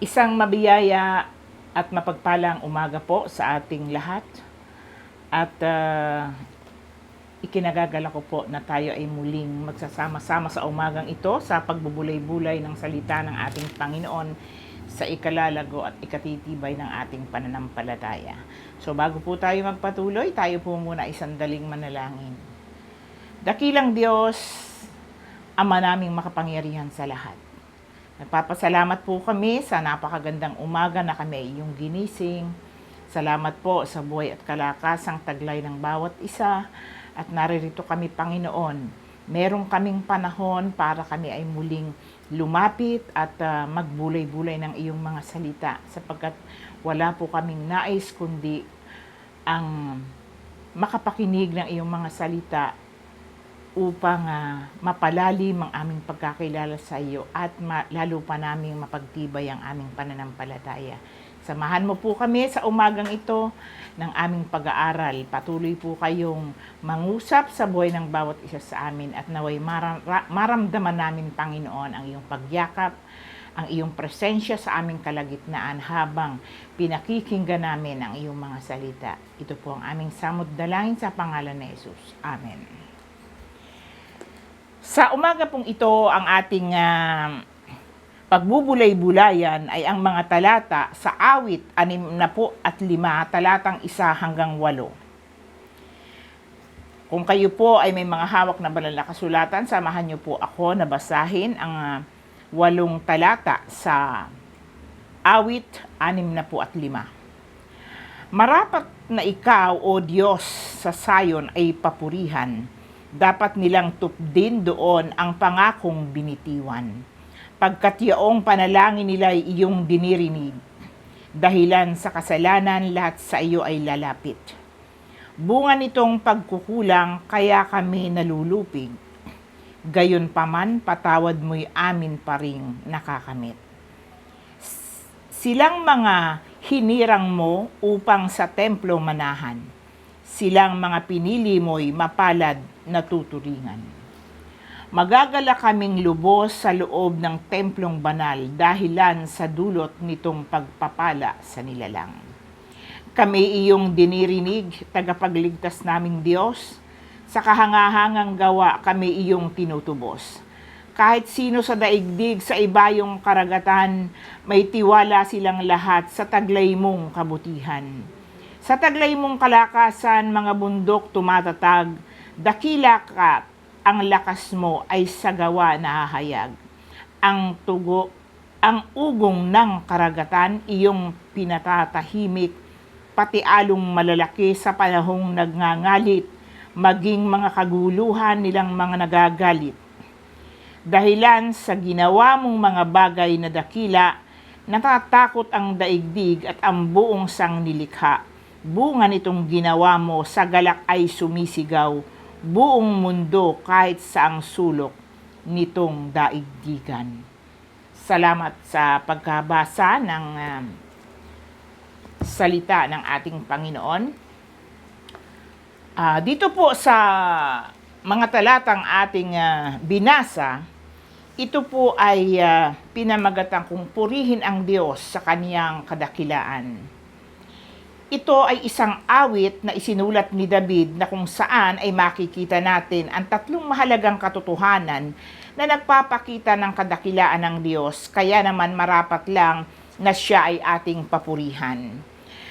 Isang mabiyaya at mapagpalang umaga po sa ating lahat. At ikinagagala ko po na tayo ay muling magsasama-sama sa umagang ito sa pagbubulay-bulay ng salita ng ating Panginoon sa ikalalago at ikatitibay ng ating pananampalataya. So bago po tayo magpatuloy, tayo po muna isandaling manalangin. Dakilang Diyos, Ama naming makapangyarihan sa lahat. Nagpapasalamat po kami sa napakagandang umaga na kami ay iyong ginising. Salamat po sa buhay at kalakasang taglay ng bawat isa. At naririto kami, Panginoon. Meron kaming panahon para kami ay muling lumapit at magbulay-bulay ng iyong mga salita. Sapagkat wala po kaming nais kundi ang makapakinig ng iyong mga salita upang mapalalim ang aming pagkakilala sa iyo at lalo pa naming mapagtibay ang aming pananampalataya. Samahan mo po kami sa umagang ito ng aming pag-aaral. Patuloy po kayong mangusap sa buhay ng bawat isa sa amin at naway maramdaman namin, Panginoon, ang iyong pagyakap, ang iyong presensya sa aming kalagitnaan habang pinakikinggan namin ang iyong mga salita. Ito po ang aming samod dalangin sa pangalan ni Jesus. Amen. Sa umaga pong ito, ang ating pagbubulay-bulayan ay ang mga talata sa awit 65, talatang 1 hanggang 8. Kung kayo po ay may mga hawak na banal na kasulatan, samahan niyo po ako na basahin ang 8 talata sa awit 65. Marapat na ikaw, O Diyos, sa Sayon ay papurihan. Dapat nilang tupdin doon ang pangakong binitiwan. Pagkat yaong panalangin nila ay iyong dinirinig. Dahilan sa kasalanan, lahat sa iyo ay lalapit. Bunga nitong pagkukulang, kaya kami nalulupig. Gayon paman, patawad mo'y amin pa ring nakakamit. Silang mga hinirang mo upang sa templo manahan. Silang mga pinili mo'y mapalad na tuturingan. Magagala kaming lubos sa loob ng templong banal dahilan sa dulot nitong pagpapala sa nilalang. Kami iyong dinirinig, tagapagligtas naming Diyos. Sa kahangahangang gawa kami iyong tinutubos. Kahit sino sa daigdig sa ibayong karagatan, may tiwala silang lahat sa taglay mong kabutihan. Sa taglay mong kalakasan, mga bundok tumatatag, dakila ka, ang lakas mo ay sa gawa nahahayag. Ang ugong ng karagatan, iyong pinatatahimik, pati along malalaki sa panahong nagngangalit, maging mga kaguluhan nilang mga nagagalit. Dahilan sa ginawa mong mga bagay na dakila, natatakot ang daigdig at ang buong sangnilikha. Bunga nitong ginawa mo, sa galak ay sumisigaw, buong mundo kahit saang sulok nitong daigdigan. Salamat sa pagkabasa ng salita ng ating Panginoon. Dito po sa mga talatang ating binasa, ito po ay pinamagatang kung purihin ang Diyos sa kaniyang kadakilaan. Ito ay isang awit na isinulat ni David na kung saan ay makikita natin ang tatlong mahalagang katotohanan na nagpapakita ng kadakilaan ng Diyos, kaya naman marapat lang na siya ay ating papurihan.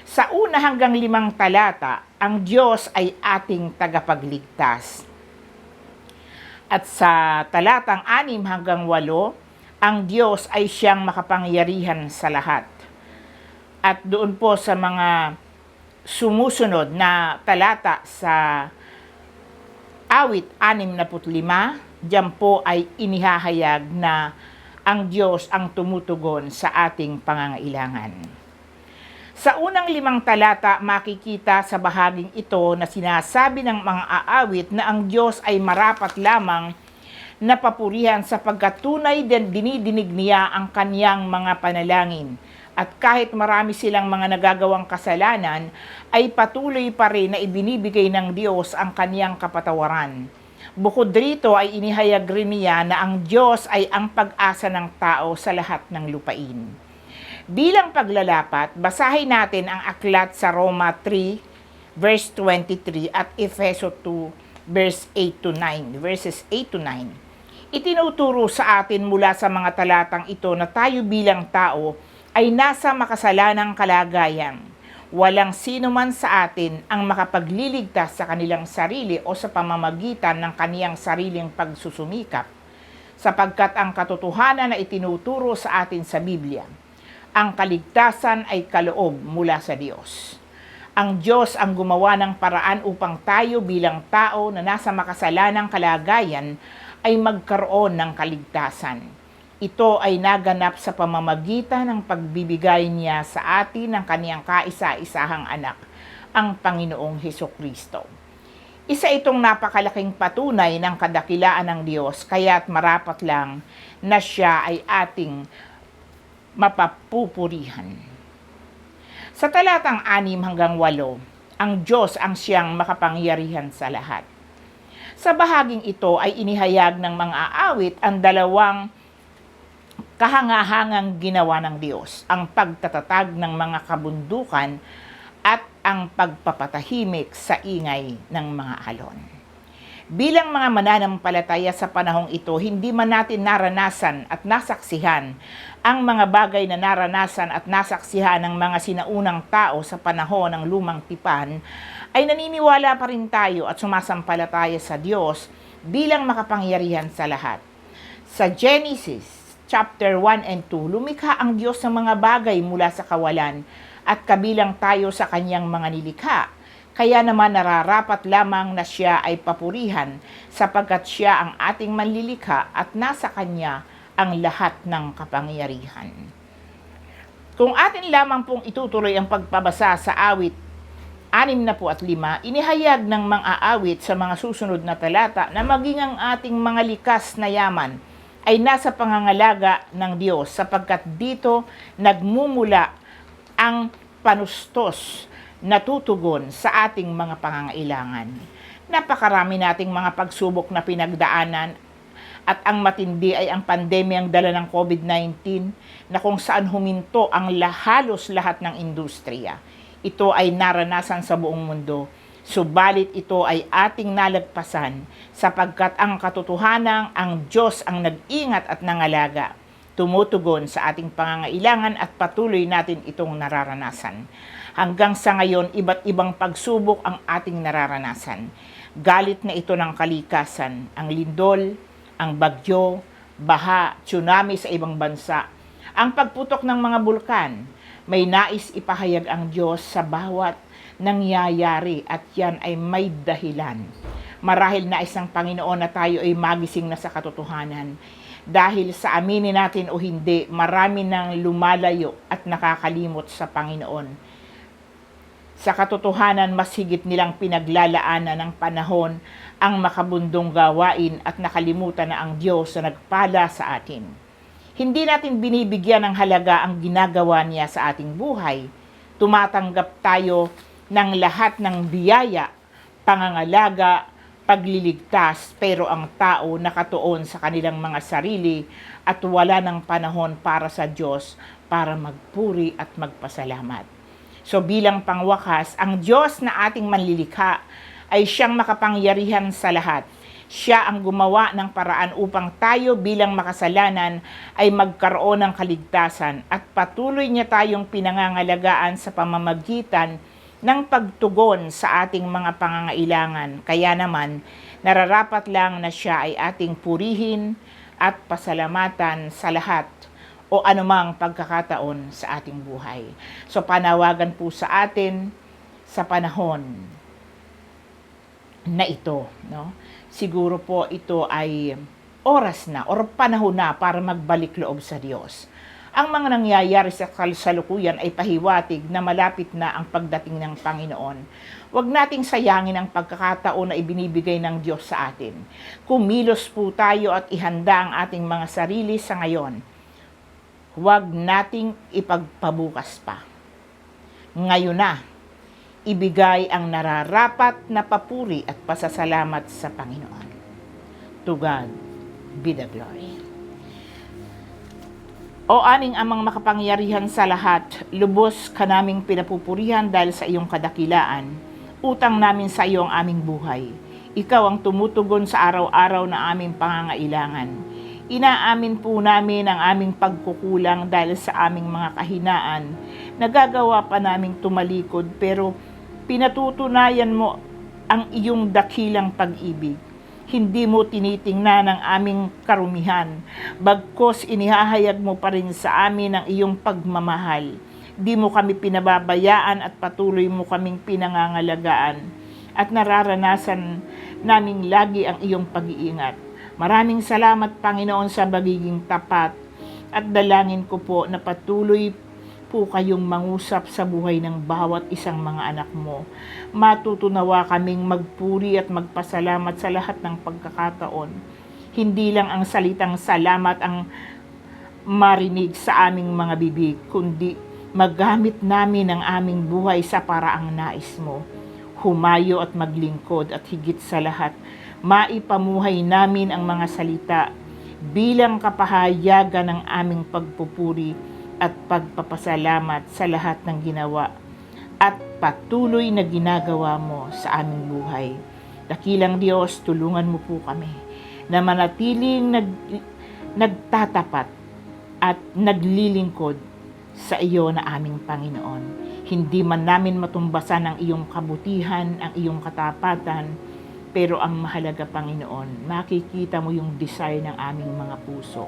Sa 1 hanggang 5 talata, ang Diyos ay ating tagapagligtas. At sa talatang 6 hanggang 8, ang Diyos ay siyang makapangyarihan sa lahat. At doon po sa mga sumusunod na talata sa awit 65, diyan po ay inihahayag na ang Diyos ang tumutugon sa ating pangangailangan. Sa unang 5 talata, makikita sa bahaging ito na sinasabi ng mga aawit na ang Diyos ay marapat lamang na papurihan sapagkat tunay din dinidinig niya ang kaniyang mga panalangin. At kahit marami silang mga nagagawang kasalanan, ay patuloy pa rin na ibinibigay ng Diyos ang kaniyang kapatawaran. Bukod rito ay inihayag rin niya na ang Diyos ay ang pag-asa ng tao sa lahat ng lupain. Bilang paglalapat, basahin natin ang aklat sa Roma 3, verse 23 at Efeso 2, verses 8 to 9. Itinuturo sa atin mula sa mga talatang ito na tayo bilang tao ay nasa makasalanang kalagayan. Walang sino man sa atin ang makapagliligtas sa kanilang sarili o sa pamamagitan ng kaniyang sariling pagsusumikap, sapagkat ang katotohanan na itinuturo sa atin sa Biblia, ang kaligtasan ay kaloob mula sa Diyos. Ang Diyos ang gumawa ng paraan upang tayo bilang tao na nasa makasalanang kalagayan ay magkaroon ng kaligtasan. Ito ay naganap sa pamamagitan ng pagbibigay niya sa atin ng kaniyang kaisa-isahang anak, ang Panginoong Hesukristo. Isa itong napakalaking patunay ng kadakilaan ng Diyos, kaya't marapat lang na siya ay ating mapapupurihan. Sa talatang 6 hanggang 8, ang Diyos ang siyang makapangyarihan sa lahat. Sa bahaging ito ay inihayag ng mga aawit ang dalawang kahangahangang ginawa ng Diyos, ang pagtatatag ng mga kabundukan at ang pagpapatahimik sa ingay ng mga alon. Bilang mga mananampalataya sa panahong ito, hindi man natin naranasan at nasaksihan ang mga bagay na naranasan at nasaksihan ng mga sinaunang tao sa panahon ng lumang tipan, ay naniniwala pa rin tayo at sumasampalataya sa Diyos bilang makapangyarihan sa lahat. Sa Genesis chapter 1 and 2, lumikha ang Diyos ng mga bagay mula sa kawalan at kabilang tayo sa kanyang mga nilikha. Kaya naman nararapat lamang na siya ay papurihan sapagkat siya ang ating manlilikha at nasa kanya ang lahat ng kapangyarihan. Kung atin lamang pong itutuloy ang pagpabasa sa awit 65, inihayag ng mga aawit sa mga susunod na talata na maging ang ating mga likas na yaman ay nasa pangangalaga ng Diyos sapagkat dito nagmumula ang panustos na tutugon sa ating mga pangangailangan. Napakarami nating mga pagsubok na pinagdaanan at ang matindi ay ang pandemyang dala ng COVID-19 na kung saan huminto ang halos lahat ng industriya. Ito ay naranasan sa buong mundo. Subalit ito ay ating nalagpasan sapagkat ang katotohanan ang Diyos ang nag-ingat at nangalaga, tumutugon sa ating pangangailangan at patuloy natin itong nararanasan. Hanggang sa ngayon, iba't ibang pagsubok ang ating nararanasan. Galit na ito ng kalikasan, ang lindol, ang bagyo, baha, tsunami sa ibang bansa, ang pagputok ng mga bulkan. May nais ipahayag ang Diyos sa bawat nangyayari at yan ay may dahilan. Marahil nais ng Panginoon na tayo ay magising na sa katotohanan. Dahil sa aminin natin o hindi, marami nang lumalayo at nakakalimot sa Panginoon. Sa katotohanan, mas higit nilang pinaglalaanan ng panahon ang makabundong gawain at nakalimutan na ang Diyos na nagpala sa atin. Hindi natin binibigyan ng halaga ang ginagawa niya sa ating buhay. Tumatanggap tayo ng lahat ng biyaya, pangangalaga, pagliligtas, pero ang tao nakatuon sa kanilang mga sarili at wala ng panahon para sa Diyos para magpuri at magpasalamat. So bilang pangwakas, ang Diyos na ating manlilikha ay siyang makapangyarihan sa lahat. Siya ang gumawa ng paraan upang tayo bilang makasalanan ay magkaroon ng kaligtasan at patuloy niya tayong pinangangalagaan sa pamamagitan ng pagtugon sa ating mga pangangailangan. Kaya naman, nararapat lang na siya ay ating purihin at pasalamatan sa lahat o anumang pagkakataon sa ating buhay. So panawagan po sa atin sa panahon na ito, no? Siguro po ito ay oras na o panahon na para magbalik loob sa Diyos. Ang mga nangyayari sa kasalukuyan ay pahiwatig na malapit na ang pagdating ng Panginoon. Huwag nating sayangin ang pagkakataon na ibinibigay ng Diyos sa atin. Kumilos po tayo at ihanda ang ating mga sarili sa ngayon. Huwag nating ipagpabukas pa. Ngayon na, ibigay ang nararapat na papuri at pasasalamat sa Panginoon. To God be the glory. O aming amang makapangyarihan sa lahat, lubos ka naming pinapupurihan dahil sa iyong kadakilaan. Utang namin sa iyo ang aming buhay. Ikaw ang tumutugon sa araw-araw na aming pangangailangan. Inaamin po namin ang aming pagkukulang dahil sa aming mga kahinaan. Nagagawa pa naming tumalikod pero pinatutunayan mo ang iyong dakilang pag-ibig. Hindi mo tinitingnan ang aming karumihan, bagkos inihahayag mo pa rin sa amin ang iyong pagmamahal. Di mo kami pinababayaan at patuloy mo kaming pinangangalagaan at nararanasan naming lagi ang iyong pag-iingat. Maraming salamat, Panginoon, sa pagiging tapat at dalangin ko po na patuloy po kayong mangusap sa buhay ng bawat isang mga anak mo. Matutunawa kaming magpuri at magpasalamat sa lahat ng pagkakataon. Hindi lang ang salitang salamat ang marinig sa aming mga bibig, kundi magamit namin ang aming buhay sa paraang nais mo. Humayo at maglingkod at higit sa lahat, maipamuhay namin ang mga salita bilang kapahayagan ng aming pagpupuri at pagpapasalamat sa lahat ng ginawa at patuloy na ginagawa mo sa aming buhay. Dakilang Diyos, tulungan mo po kami na manatiling nagtatapat at naglilingkod sa iyo na aming Panginoon. Hindi man namin matumbasan ang iyong kabutihan, ang iyong katapatan, pero ang mahalaga, Panginoon, makikita mo yung desire ng aming mga puso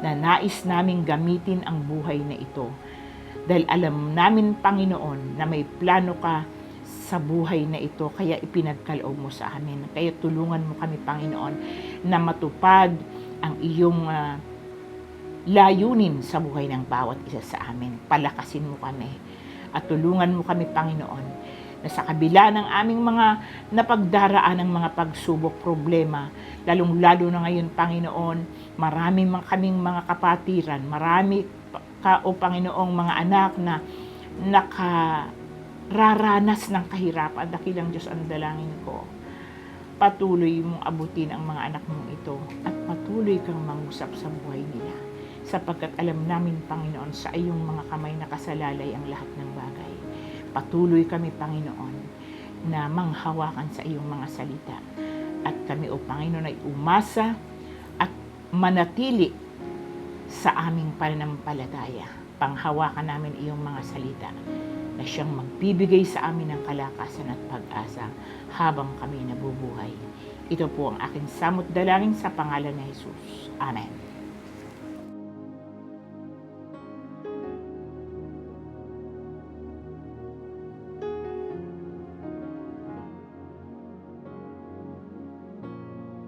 na nais naming gamitin ang buhay na ito. Dahil alam namin, Panginoon, na may plano ka sa buhay na ito, kaya ipinagkaloob mo sa amin. Kaya tulungan mo kami, Panginoon, na matupad ang iyong layunin sa buhay ng bawat isa sa amin. Palakasin mo kami at tulungan mo kami, Panginoon, na sa kabila ng aming mga napagdaraan ng mga pagsubok, problema, lalong-lalo na ngayon, Panginoon, marami kaming mga kapatiran, marami ka, O Panginoong, mga anak na nakararanas ng kahirapan. Dakilang Diyos ang dalangin ko. Patuloy mong abutin ang mga anak mong ito at patuloy kang mangusap sa buhay nila. Sapagkat alam namin, Panginoon, sa iyong mga kamay nakasalalay ang lahat ng bagay. Patuloy kami, Panginoon, na manghawakan sa iyong mga salita. At kami, O Panginoon, ay umasa at manatili sa aming pananampalataya. Panghawakan namin iyong mga salita na siyang magbibigay sa amin ng kalakasan at pag-asa habang kami nabubuhay. Ito po ang aking samot dalangin sa pangalan ni Jesus. Amen.